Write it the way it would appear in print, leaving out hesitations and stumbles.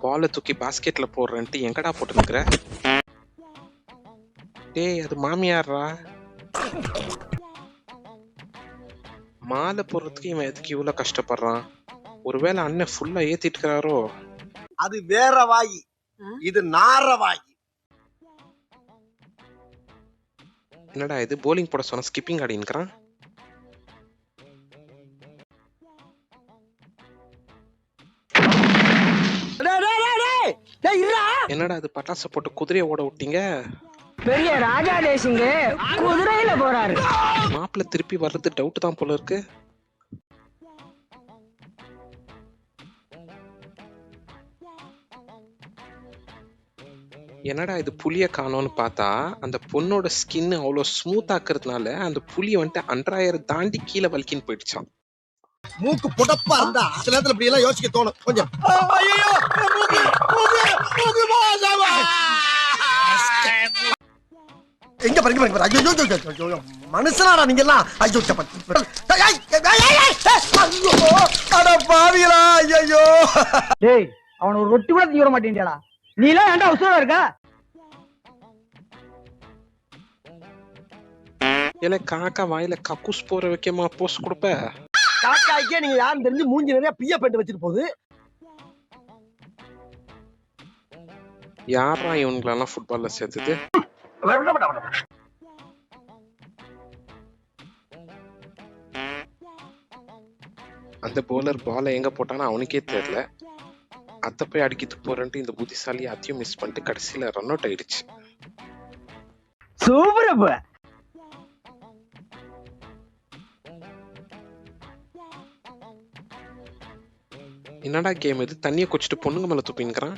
பாலை தூக்கி பாஸ்கெட்ல போடுறேன்ட்டு எங்கடா போட்டுனுக்குற? டேய் அது மாமியாரா? மாலை போடுறதுக்கு இவன் எதுக்கு இவ்வளவு கஷ்டப்படுறான்? ஒருவேளை அண்ணன் ஃபுல்லா ஏத்திட்டு இருக்காரோ? அது வேற வாயி, இது நார வாயி. என்னடா இது போலிங் போட சொன்ன ஸ்கிப்பிங் ஆடின்னுக்கிறான். என்னடா அது பட்டாசு போட்டு குதிரையை ஓட விட்டீங்க? பெரிய ராஜா தேசிங்க குதிரையில போறாரு. மாப்பிள்ள திருப்பி வர்றது டவுட் தான் போல இருக்கு. என்னடா இது புளிய காணோன்னு பார்த்தா அந்த பொண்ணோட ஸ்கின் அவ்வளோ ஸ்மூத் ஆக்குறதுனால அந்த புளிய வந்துட்டு அன்றாயிரம் தாண்டி கீழே வலிக்கின்னு போயிடுச்சான். மூக்கு புடப்பா இருந்தா சில நேரத்துல இப்படி எல்லாம் யோசிக்க தோணும் கொஞ்சம். எங்க பாருங்க ஐயோ மனுஷனாடா நீங்க எல்லாம். ஐயோ பாவிகளா ஐயோ. டேய் அவன ஒரு ரொட்டி கூட திங்க மாட்டேன்டா. நீ எல்லாம் ஏன்டா உசுரா இருக்க? இல்ல காக்கா வாயில கக்கூஸ் போற வைக்கமா போஸ்ட் கொடுப்ப? காக்காய்க்கே நீங்க யாரும் தெரிஞ்சு மூஞ்சி நிறைய பிய பெட்டு வச்சிட்டு போகுது. யாரா இவங்களெல்லாம் ஃபுட்பால்ல சேர்த்தது? அந்த போலர் பாலை எங்க போட்டான்னு அவனுக்கே தெரியல. அத போய் அடிக்கிட்டு போறேன்ட்டு இந்த புத்திசாலி அதையும் மிஸ் பண்ணிட்டு கடைசியில ரன் அவுட் ஆயிடுச்சு. சூப்பர். என்னடா கேம் இது? தண்ணியை குடிச்சிட்டு பொண்ணுங்க மேல துப்பின்னுக்கிறான்.